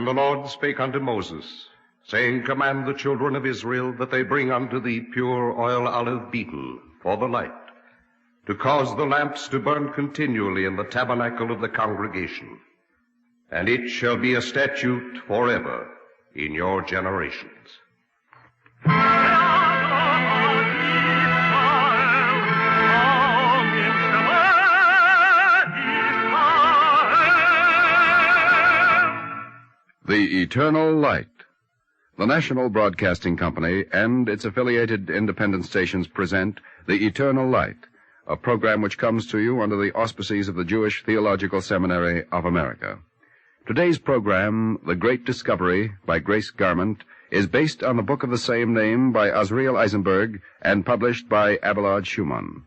And the Lord spake unto Moses, saying, Command the children of Israel that they bring unto thee pure oil olive beaten for the light, to cause the lamps to burn continually in the tabernacle of the congregation. And it shall be a statute forever in your generations. The Eternal Light. The National Broadcasting Company and its affiliated independent stations present The Eternal Light, a program which comes to you under the auspices of the Jewish Theological Seminary of America. Today's program, The Great Discovery, by Grace Garment, is based on the book of the same name by Azriel Eisenberg and published by Abelard Schumann.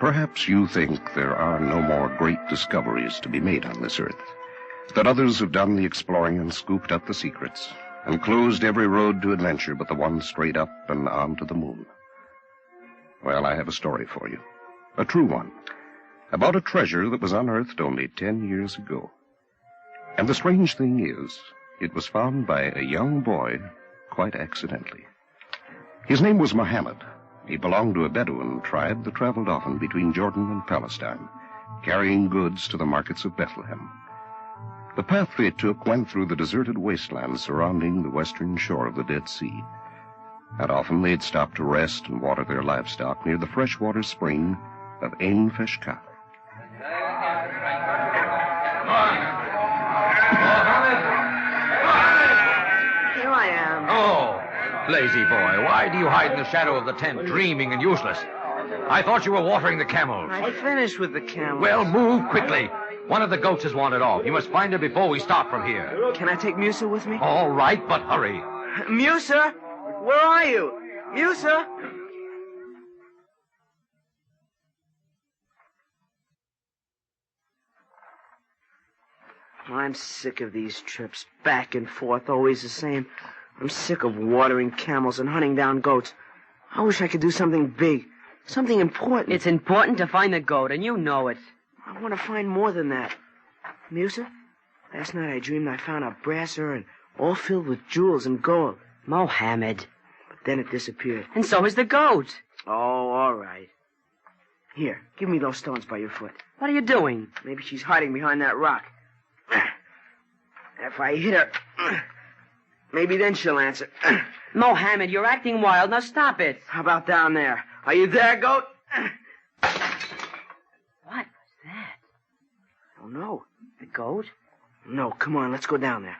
Perhaps you think there are no more great discoveries to be made on this earth, that others have done the exploring and scooped up the secrets, and closed every road to adventure but the one straight up and on to the moon. Well, I have a story for you, a true one, about a treasure that was unearthed only 10 years ago. And the strange thing is, it was found by a young boy quite accidentally. His name was Muhammad. He belonged to a Bedouin tribe that traveled often between Jordan and Palestine, carrying goods to the markets of Bethlehem. The path they took went through the deserted wastelands surrounding the western shore of the Dead Sea. And often they'd stop to rest and water their livestock near the freshwater spring of Ain Feshka. Here I am. Oh, lazy boy, why do you hide in the shadow of the tent, dreaming and useless? I thought you were watering the camels. I finished with the camels. Well, move quickly. One of the goats has wandered off. You must find her before we start from here. Can I take Musa with me? All right, but hurry. Musa? Where are you? Musa? I'm sick of these trips, back and forth, always the same. I'm sick of watering camels and hunting down goats. I wish I could do something big, something important. It's important to find the goat, and you know it. I want to find more than that. Musa, last night I dreamed I found a brass urn, all filled with jewels and gold. Mohammed. But then it disappeared. And so is the goat. Oh, all right. Here, give me those stones by your foot. What are you doing? Maybe she's hiding behind that rock. If I hit her, maybe then she'll answer. Mohammed, you're acting wild. Now stop it. How about down there? Are you there, goat? What was that? Oh, no. The goat? No, come on, let's go down there.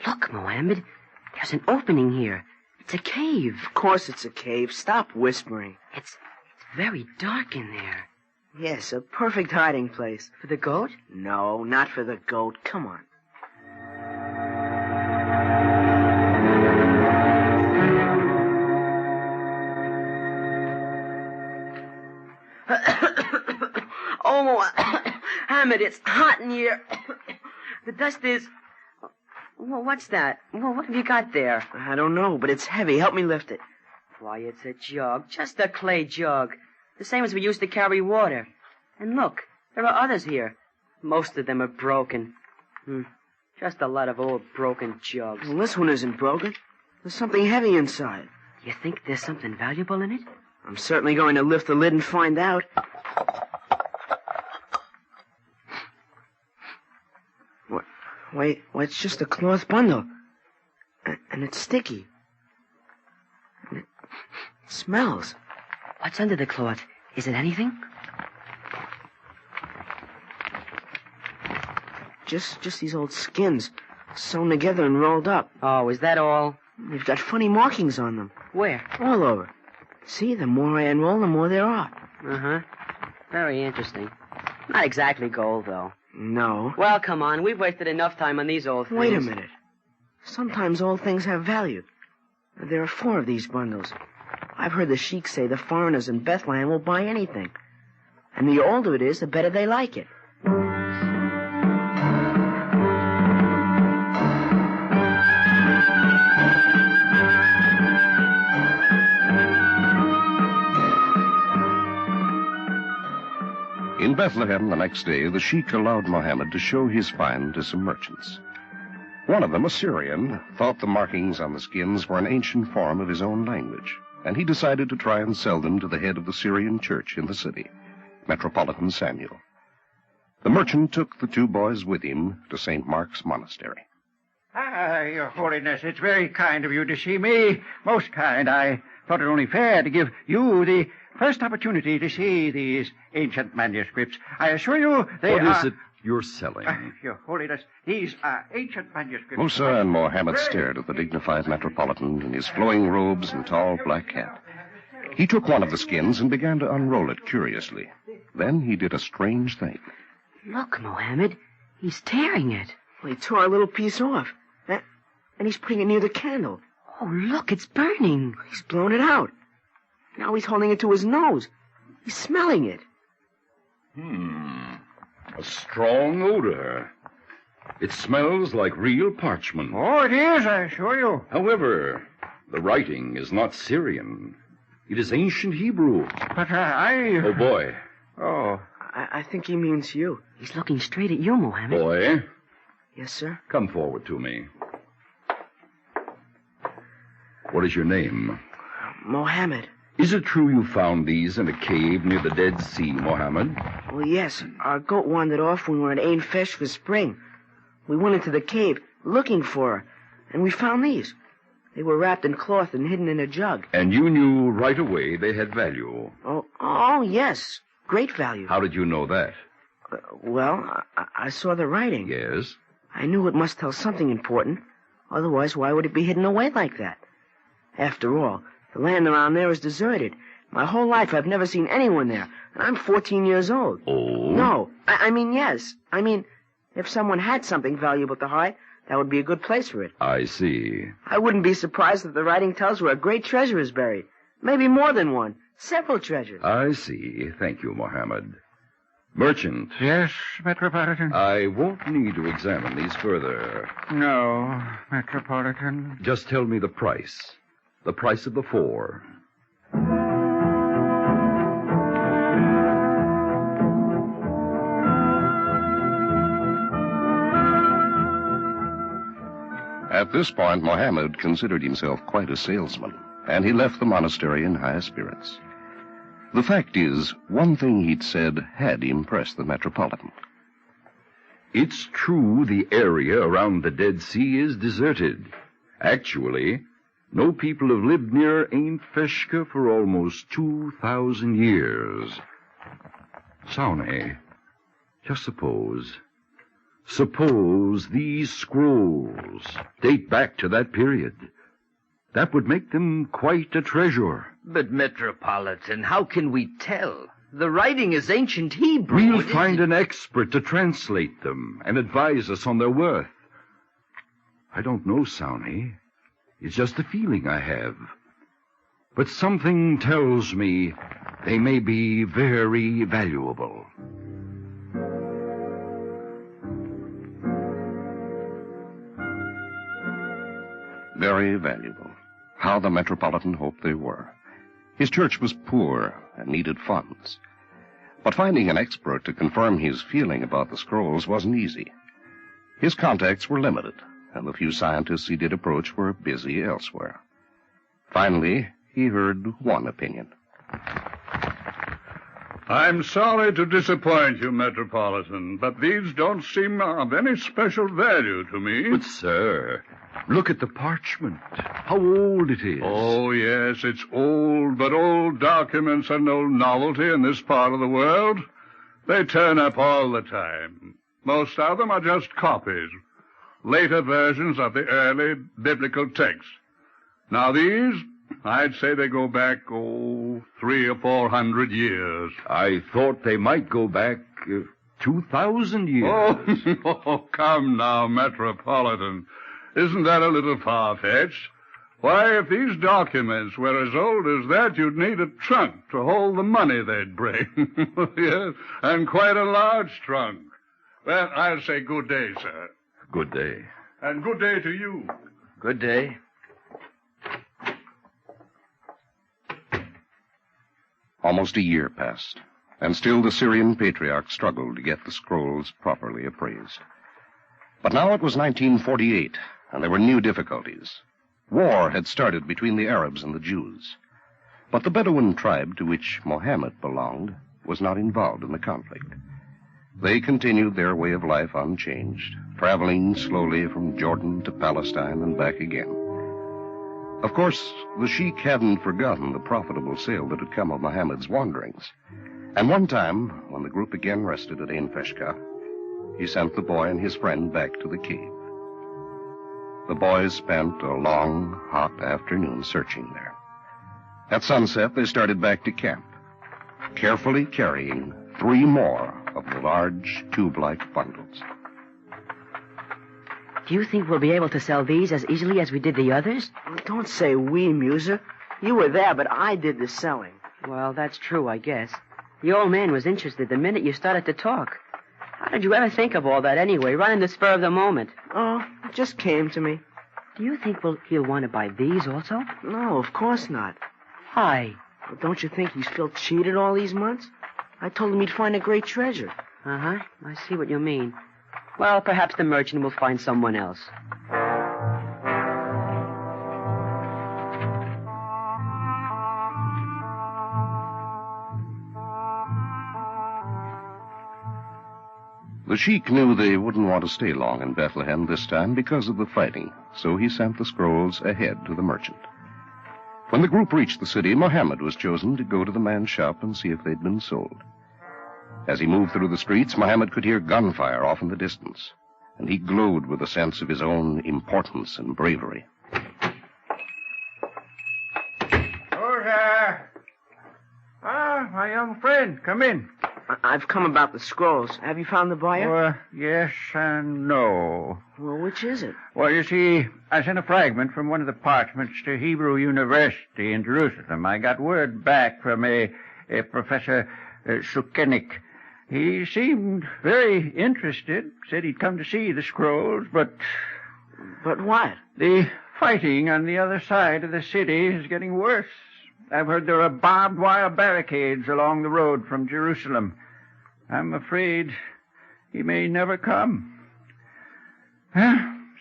Look, Mohammed. There's an opening here. It's a cave. Of course it's a cave. Stop whispering. It's very dark in there. Yes, a perfect hiding place. For the goat? No, not for the goat. Come on. Oh, Mohammed, it's hot in here. The dust is... Well, what's that? Well, what have you got there? I don't know, but it's heavy. Help me lift it. Why, it's a jug. Just a clay jug. The same as we used to carry water. And look, there are others here. Most of them are broken. Just a lot of old broken jugs. Well, this one isn't broken. There's something heavy inside. You think there's something valuable in it? I'm certainly going to lift the lid and find out. Wait, it's just a cloth bundle. And it's sticky. And it smells. What's under the cloth? Is it anything? Just these old skins, sewn together and rolled up. Oh, is that all? They've got funny markings on them. Where? All over. See, the more I unroll, the more there are. Uh-huh. Very interesting. Not exactly gold, though. No. Well, come on. We've wasted enough time on these old things. Wait a minute. Sometimes old things have value. There are 4 of these bundles. I've heard the sheik say the foreigners in Bethlehem will buy anything. And the older it is, the better they like it. In Bethlehem the next day, the sheik allowed Mohammed to show his find to some merchants. One of them, a Syrian, thought the markings on the skins were an ancient form of his own language, and he decided to try and sell them to the head of the Syrian church in the city, Metropolitan Samuel. The merchant took the two boys with him to St. Mark's Monastery. Your Holiness, it's very kind of you to see me. Most kind. I thought it only fair to give you the first opportunity to see these ancient manuscripts. I assure you they are... What is it you're selling? Your Holiness, these are ancient manuscripts. Musa and Mohammed stared at the dignified Metropolitan in his flowing robes and tall black hat. He took one of the skins and began to unroll it curiously. Then he did a strange thing. Look, Mohammed. He's tearing it. Well, he tore a little piece off. And he's putting it near the candle. Oh, look, it's burning. He's blown it out. Now he's holding it to his nose. He's smelling it. A strong odor. It smells like real parchment. Oh, it is, I assure you. However, the writing is not Syrian. It is ancient Hebrew. But I... Oh, boy. Oh. I think he means you. He's looking straight at you, Mohammed. Boy, Yes, sir? come forward to me. What is your name? Mohammed. Is it true you found these in a cave near the Dead Sea, Mohammed? Well, yes. Our goat wandered off when we were at Ain Fesh for spring. We went into the cave looking for her, and we found these. They were wrapped in cloth and hidden in a jug. And you knew right away they had value. Oh, yes. Great value. How did you know that? Well, I saw the writing. Yes? I knew it must tell something important. Otherwise, why would it be hidden away like that? After all, the land around there is deserted. My whole life I've never seen anyone there, and I'm 14 years old. Oh? No, I mean, yes. I mean, if someone had something valuable to hide, that would be a good place for it. I see. I wouldn't be surprised if the writing tells where a great treasure is buried. Maybe more than one. Several treasures. I see. Thank you, Mohammed. Merchant. Yes, Metropolitan? I won't need to examine these further. No, Metropolitan. Just tell me the price. The price of the 4. At this point, Mohammed considered himself quite a salesman, and he left the monastery in high spirits. The fact is, one thing he'd said had impressed the Metropolitan. It's true the area around the Dead Sea is deserted. Actually, no people have lived near Ain Feshka for almost 2,000 years. Sawney, just suppose these scrolls date back to that period. That would make them quite a treasure. But, Metropolitan, how can we tell? The writing is ancient Hebrew. We'll find an expert to translate them and advise us on their worth. I don't know, Sawney. It's just a feeling I have. But something tells me they may be very valuable. Very valuable. How the Metropolitan hoped they were. His church was poor and needed funds. But finding an expert to confirm his feeling about the scrolls wasn't easy. His contacts were limited, and the few scientists he did approach were busy elsewhere. Finally, he heard one opinion. I'm sorry to disappoint you, Metropolitan, but these don't seem of any special value to me. But, sir, look at the parchment. How old it is. Oh, yes, it's old, but old documents are no novelty in this part of the world. They turn up all the time. Most of them are just copies, later versions of the early biblical text. Now, these, I'd say they go back, 300 or 400 years. I thought they might go back 2,000 years. Oh, come now, Metropolitan. Isn't that a little far-fetched? Why, if these documents were as old as that, you'd need a trunk to hold the money they'd bring. Yes, and quite a large trunk. Well, I'll say good day, sir. Good day. And good day to you. Good day. Almost a year passed, and still the Syrian patriarch struggled to get the scrolls properly appraised. But now it was 1948, and there were new difficulties. War had started between the Arabs and the Jews. But the Bedouin tribe to which Mohammed belonged was not involved in the conflict. They continued their way of life unchanged, traveling slowly from Jordan to Palestine and back again. Of course, the sheik hadn't forgotten the profitable sale that had come of Mohammed's wanderings. And one time, when the group again rested at Ein Feshka, he sent the boy and his friend back to the cave. The boys spent a long, hot afternoon searching there. At sunset, they started back to camp, carefully carrying 3 more of the large tube-like bundles. Do you think we'll be able to sell these as easily as we did the others? Don't say we, Muser. You were there, but I did the selling. Well, that's true, I guess. The old man was interested the minute you started to talk. How did you ever think of all that anyway, right in the spur of the moment? Oh, it just came to me. Do you think he'll want to buy these also? No, of course not. Why? Well, don't you think he's felt cheated all these months? I told him he'd find a great treasure. Uh-huh. I see what you mean. Well, perhaps the merchant will find someone else. The sheik knew they wouldn't want to stay long in Bethlehem this time because of the fighting, so he sent the scrolls ahead to the merchant. When the group reached the city, Mohammed was chosen to go to the man's shop and see if they'd been sold. As he moved through the streets, Mohammed could hear gunfire off in the distance, and he glowed with a sense of his own importance and bravery. Oh, there. Ah, my young friend, come in. I've come about the scrolls. Have you found the buyer? Yes and no. Well, which is it? Well, you see, I sent a fragment from one of the parchments to Hebrew University in Jerusalem. I got word back from a Professor Sukenik. He seemed very interested, said he'd come to see the scrolls, but... But what? The fighting on the other side of the city is getting worse. I've heard there are barbed wire barricades along the road from Jerusalem. I'm afraid he may never come.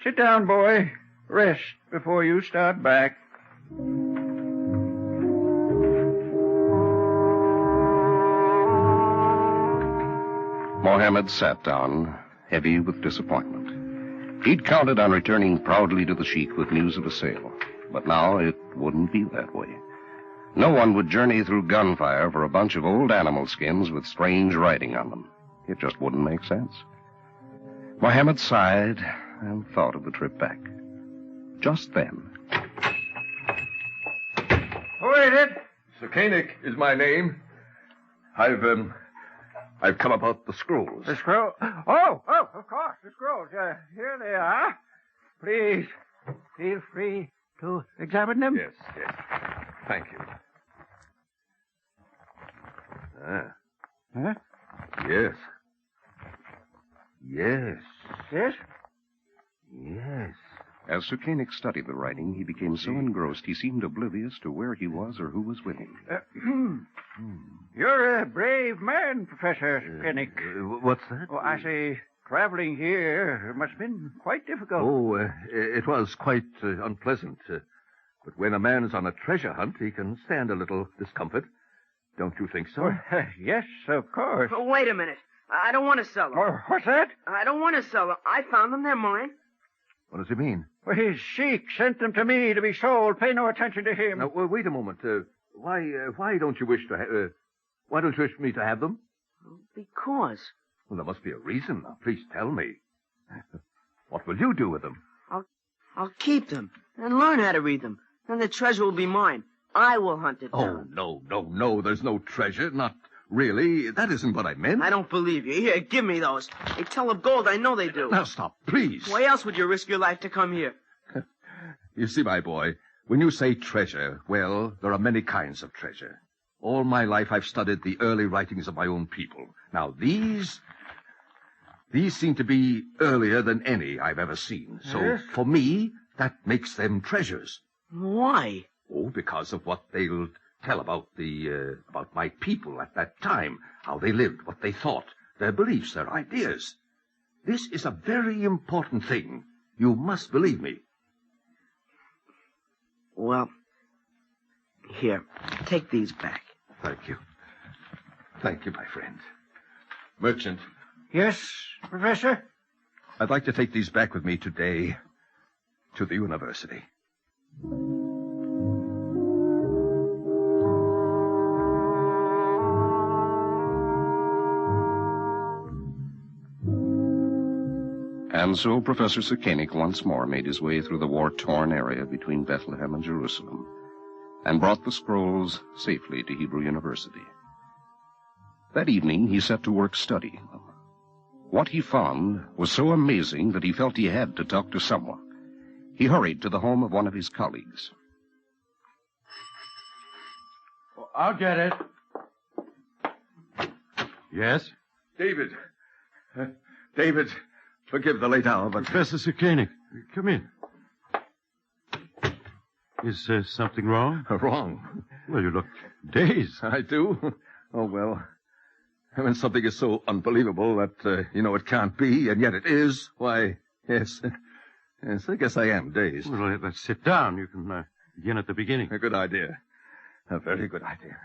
Sit down, boy. Rest before you start back. Mohammed sat down, heavy with disappointment. He'd counted on returning proudly to the sheik with news of a sale, but now it wouldn't be that way. No one would journey through gunfire for a bunch of old animal skins with strange writing on them. It just wouldn't make sense. Mohammed sighed and thought of the trip back. Just then... Who is it? Sukenik is my name. I've come about the scrolls. The scroll? Oh, of course, the scrolls. Here they are. Please, feel free to examine them. Yes. Thank you. Huh? Yes. Yes. Yes? Yes. As Sukenik studied the writing, he became so engrossed he seemed oblivious to where he was or who was with him. You're a brave man, Professor Sukenik. What's that? Oh, I say, traveling here must have been quite difficult. Oh, it was quite unpleasant. But when a man's on a treasure hunt, he can stand a little discomfort. Don't you think so? Well, yes, of course. Oh, wait a minute. I don't want to sell them. Oh, what's that? I don't want to sell them. I found them. They're mine. What does he mean? Well, his sheik sent them to me to be sold. Pay no attention to him. Now, wait a moment. Why don't you wish to why don't you wish me to have them? Because. Well, there must be a reason. Now, please tell me. What will you do with them? I'll keep them and learn how to read them. Then the treasure will be mine. I will hunt it down. Oh, no. There's no treasure. Not really. That isn't what I meant. I don't believe you. Here, give me those. They tell of gold. I know they do. Now, stop, please. Why else would you risk your life to come here? You see, my boy, When you say treasure, well, there are many kinds of treasure. All my life I've studied the early writings of my own people. Now, these seem to be earlier than any I've ever seen. So, for me, that makes them treasures. Why? Oh, because of what they'll tell about about my people at that time, how they lived, what they thought, their beliefs, their ideas. This is a very important thing. You must believe me. Well, here, take these back. Thank you. Thank you, my friend. Merchant. Yes, Professor? I'd like to take these back with me today to the university. And so Professor Sekenic once more made his way through the war-torn area between Bethlehem and Jerusalem and brought the scrolls safely to Hebrew University. That evening he set to work studying them. What he found was so amazing that he felt he had to talk to someone. He hurried to the home of one of his colleagues. Oh, I'll get it. Yes? David. David, forgive the late hour, but... Professor Sekenic, come in. Is something wrong? Wrong? Well, you look dazed. I do? Oh, well, when something is so unbelievable that, it can't be, and yet it is, why, yes, I guess I am dazed. Well, let's sit down. You can begin at the beginning. A good idea. A very good idea.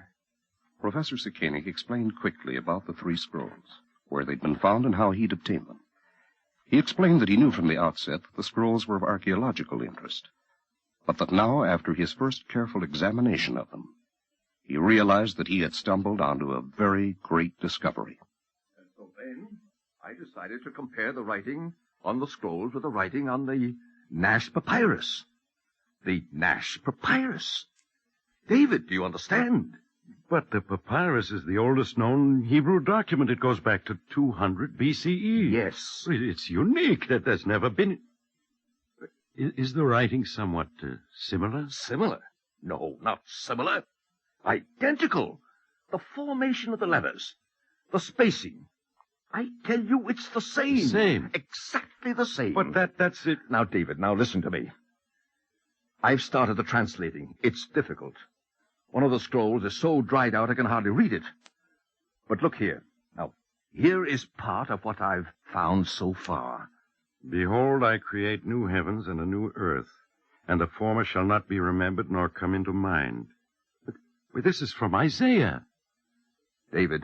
Professor Sekenic explained quickly about the 3 scrolls, where they'd been found and how he'd obtained them. He explained that he knew from the outset that the scrolls were of archaeological interest, but that now, after his first careful examination of them, he realized that he had stumbled onto a very great discovery. And so then, I decided to compare the writing on the scrolls with the writing on the Nash Papyrus. The Nash Papyrus. David, do you understand? But the papyrus is the oldest known Hebrew document. It goes back to 200 BCE. Yes. It's unique. There's never been... Is the writing somewhat similar? Similar? No, not similar. Identical. The formation of the letters. The spacing. I tell you, it's the same. Same? Exactly the same. But that's it. Now, David, now listen to me. I've started the translating. It's difficult. One of the scrolls is so dried out I can hardly read it. But look here. Now, here is part of what I've found so far. Behold, I create new heavens and a new earth, and the former shall not be remembered nor come into mind. But this is from Isaiah. David,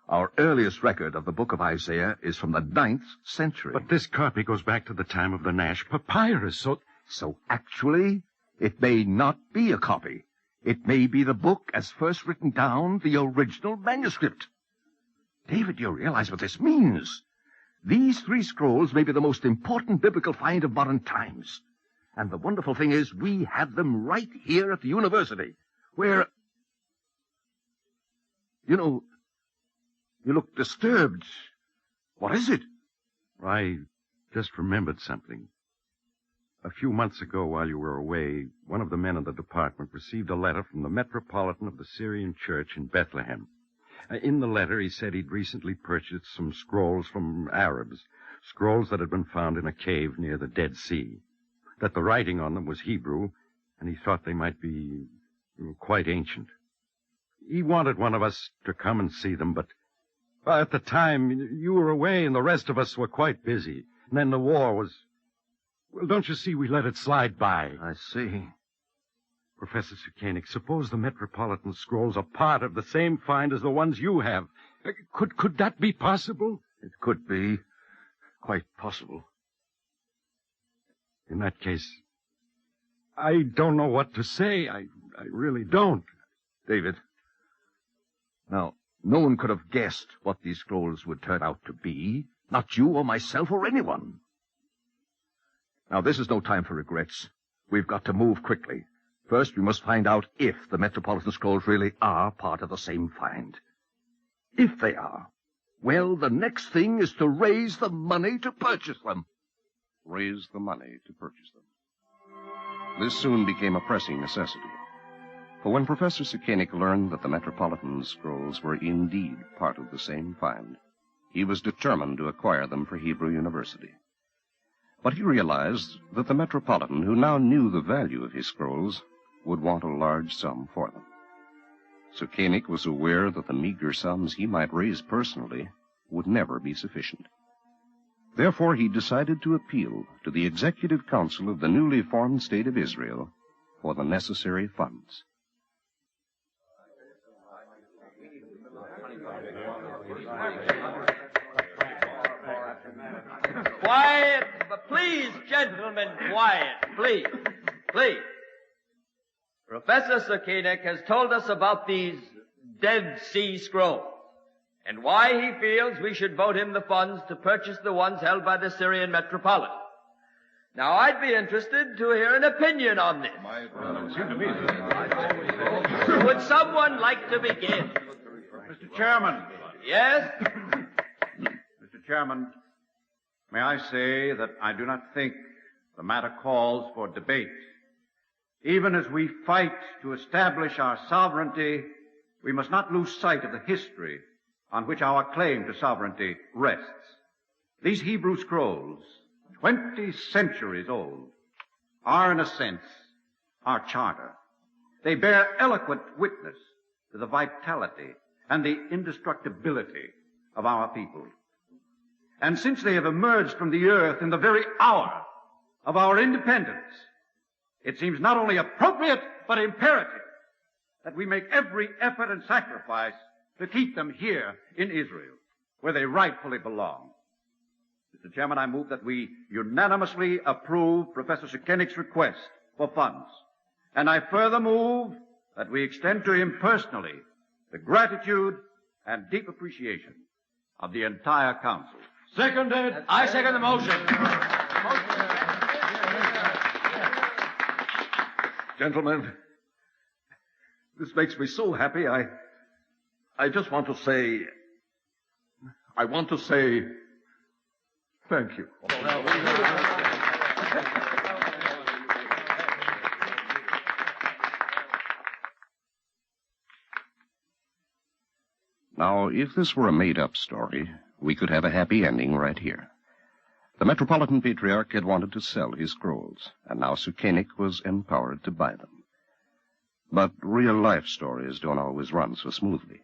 our earliest record of the book of Isaiah is from the 9th century. But this copy goes back to the time of the Nash Papyrus, So actually, it may not be a copy. It may be the book as first written down, the original manuscript. David, you realize what this means. These 3 scrolls may be the most important biblical find of modern times. And the wonderful thing is, we have them right here at the university, where... You look disturbed. What is it? I just remembered something. A few months ago, while you were away, one of the men in the department received a letter from the Metropolitan of the Syrian Church in Bethlehem. In the letter, he said he'd recently purchased some scrolls from Arabs, scrolls that had been found in a cave near the Dead Sea, that the writing on them was Hebrew, and he thought they might be quite ancient. He wanted one of us to come and see them, but at the time, you were away and the rest of us were quite busy. And then the war was... Well, don't you see, we let it slide by. I see. Professor Sekenic, suppose the Metropolitan scrolls are part of the same find as the ones you have. Could that be possible? It could be. Quite possible. In that case, I don't know what to say. I really don't. David, now, no one could have guessed what these scrolls would turn out to be. Not you or myself or anyone. Now, this is no time for regrets. We've got to move quickly. First, we must find out if the Metropolitan scrolls really are part of the same find. If they are, well, the next thing is to raise the money to purchase them. Raise the money to purchase them. This soon became a pressing necessity. For when Professor Sekenick learned that the Metropolitan Scrolls were indeed part of the same find, he was determined to acquire them for Hebrew University. But he realized that the Metropolitan, who now knew the value of his scrolls, would want a large sum for them. Sekenick was aware that the meager sums he might raise personally would never be sufficient. Therefore, he decided to appeal to the Executive Council of the newly formed State of Israel for the necessary funds. Quiet, please, gentlemen, quiet, please, please. Professor Sekenick has told us about these Dead Sea Scrolls and why he feels we should vote him the funds to purchase the ones held by the Syrian Metropolitan. Now, I'd be interested to hear an opinion on this. Would someone like to begin? Mr. Chairman. Yes? Mr. Chairman, may I say that I do not think the matter calls for debate. Even as we fight to establish our sovereignty, we must not lose sight of the history on which our claim to sovereignty rests. These Hebrew scrolls, 20 centuries old, are in a sense our charter. They bear eloquent witness to the vitality and the indestructibility of our people. And since they have emerged from the earth in the very hour of our independence, it seems not only appropriate but imperative that we make every effort and sacrifice to keep them here in Israel, where they rightfully belong. Mr. Chairman, I move that we unanimously approve Professor Sekenick's request for funds. And I further move that we extend to him personally the gratitude and deep appreciation of the entire council. Seconded. I second the motion. Gentlemen, this makes me so happy. I just want to say, thank you. Now, if this were a made-up story, we could have a happy ending right here. The Metropolitan Patriarch had wanted to sell his scrolls, and now Sekenick was empowered to buy them. But real-life stories don't always run so smoothly.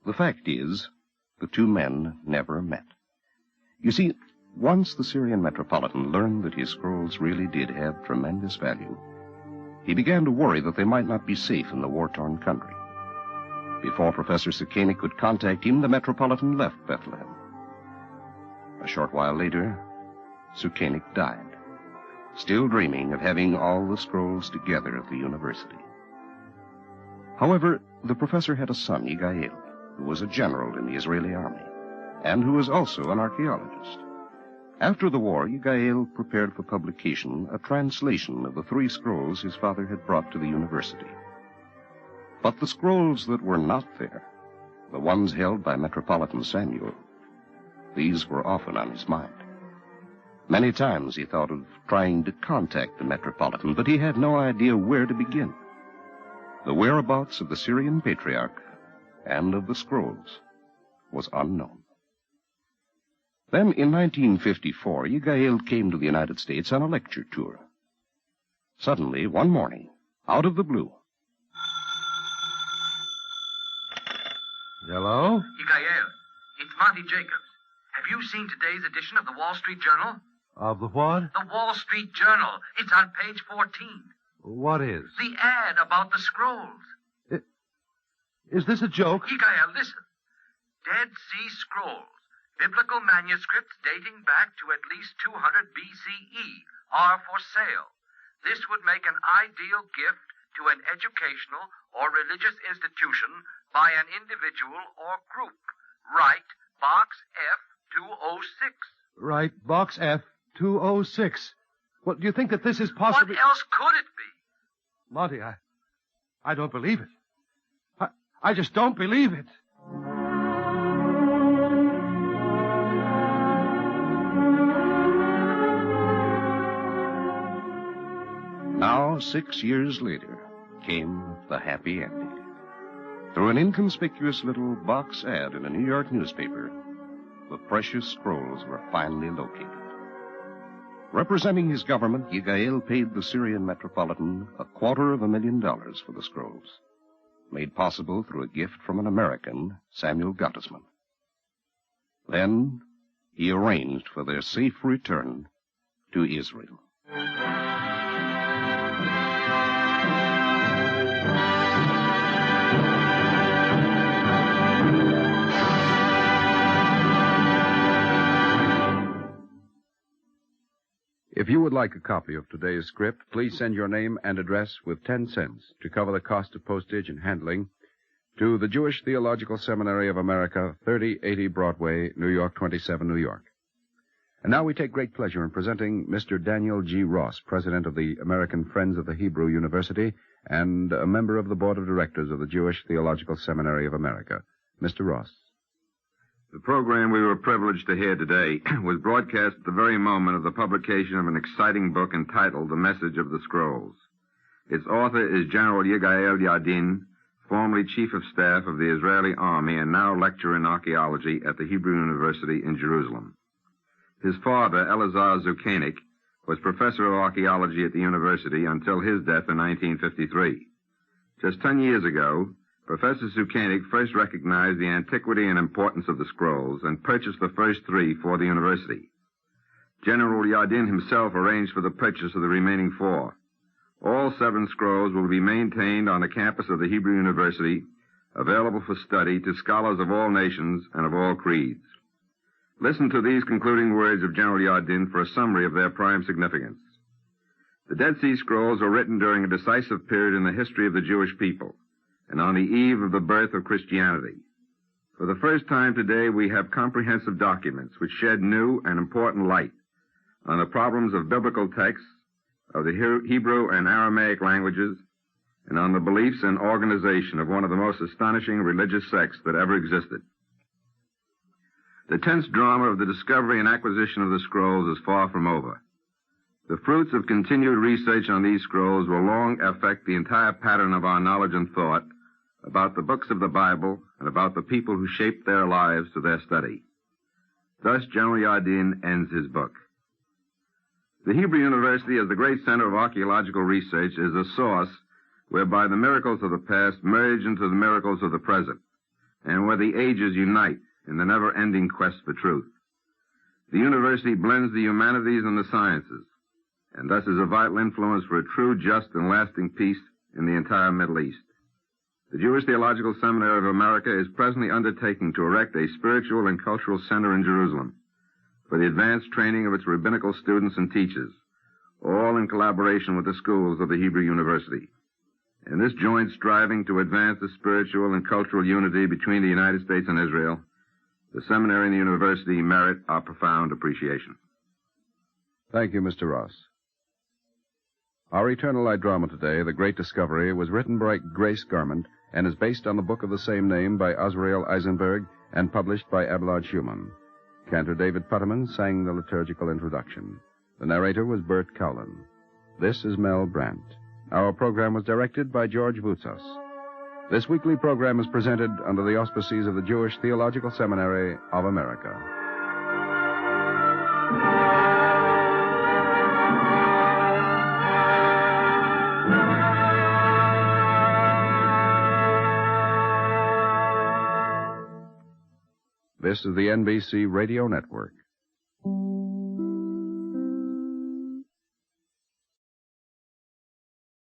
The fact is, the two men never met. You see, once the Syrian Metropolitan learned that his scrolls really did have tremendous value, he began to worry that they might not be safe in the war-torn country. Before Professor Sekenick could contact him, the Metropolitan left Bethlehem. A short while later, Sekenick died, still dreaming of having all the scrolls together at the university. However, the professor had a son, Yigael, who was a general in the Israeli army, and who was also an archaeologist. After the war, Yigael prepared for publication a translation of the 3 scrolls his father had brought to the university. But the scrolls that were not there, the ones held by Metropolitan Samuel, these were often on his mind. Many times he thought of trying to contact the Metropolitan, but he had no idea where to begin. The whereabouts of the Syrian Patriarch and of the scrolls was unknown. Then, in 1954, Yigael came to the United States on a lecture tour. Suddenly, one morning, out of the blue... Hello? Yigael, it's Monty Jacobs. Have you seen today's edition of the Wall Street Journal? Of the what? The Wall Street Journal. It's on page 14. What is? The ad about the scrolls. Is this a joke? Yigael, listen. Dead Sea Scrolls, biblical manuscripts dating back to at least 200 BCE, are for sale. This would make an ideal gift to an educational or religious institution by an individual or group. Write Box F206. Right, Box F206. Well, do you think that this is possibly... What else could it be? Monty, I don't believe it. I just don't believe it. Now, 6 years later, came the happy ending. Through an inconspicuous little box ad in a New York newspaper, the precious scrolls were finally located. Representing his government, Yigael paid the Syrian Metropolitan $250,000 for the scrolls, made possible through a gift from an American, Samuel Gottesman. Then he arranged for their safe return to Israel. If you would like a copy of today's script, please send your name and address with 10 cents to cover the cost of postage and handling to the Jewish Theological Seminary of America, 3080 Broadway, New York 27, New York. And now we take great pleasure in presenting Mr. Daniel G. Ross, president of the American Friends of the Hebrew University and a member of the board of directors of the Jewish Theological Seminary of America. Mr. Ross. The program we were privileged to hear today was broadcast at the very moment of the publication of an exciting book entitled The Message of the Scrolls. Its author is General Yigael Yadin, formerly Chief of Staff of the Israeli Army and now lecturer in archaeology at the Hebrew University in Jerusalem. His father, Elazar Zukanik, was professor of archaeology at the university until his death in 1953. Just 10 years ago, Professor Zukanik first recognized the antiquity and importance of the scrolls and purchased the first 3 for the university. General Yadin himself arranged for the purchase of the remaining 4. All 7 scrolls will be maintained on the campus of the Hebrew University, available for study to scholars of all nations and of all creeds. Listen to these concluding words of General Yadin for a summary of their prime significance. The Dead Sea Scrolls were written during a decisive period in the history of the Jewish people, and on the eve of the birth of Christianity. For the first time today, we have comprehensive documents which shed new and important light on the problems of biblical texts, of the Hebrew and Aramaic languages, and on the beliefs and organization of one of the most astonishing religious sects that ever existed. The tense drama of the discovery and acquisition of the scrolls is far from over. The fruits of continued research on these scrolls will long affect the entire pattern of our knowledge and thought about the books of the Bible and about the people who shaped their lives to their study. Thus, General Yadin ends his book. The Hebrew University, as the great center of archaeological research, is a source whereby the miracles of the past merge into the miracles of the present, and where the ages unite in the never-ending quest for truth. The university blends the humanities and the sciences, and thus is a vital influence for a true, just, and lasting peace in the entire Middle East. The Jewish Theological Seminary of America is presently undertaking to erect a spiritual and cultural center in Jerusalem for the advanced training of its rabbinical students and teachers, all in collaboration with the schools of the Hebrew University. In this joint striving to advance the spiritual and cultural unity between the United States and Israel, the seminary and the university merit our profound appreciation. Thank you, Mr. Ross. Our Eternal Light drama today, The Great Discovery, was written by Grace Garment and is based on the book of the same name by Azrael Eisenberg and published by Abelard Schumann. Cantor David Putterman sang the liturgical introduction. The narrator was Bert Cowlin. This is Mel Brandt. Our program was directed by George Voutsas. This weekly program is presented under the auspices of the Jewish Theological Seminary of America. This is the NBC Radio Network.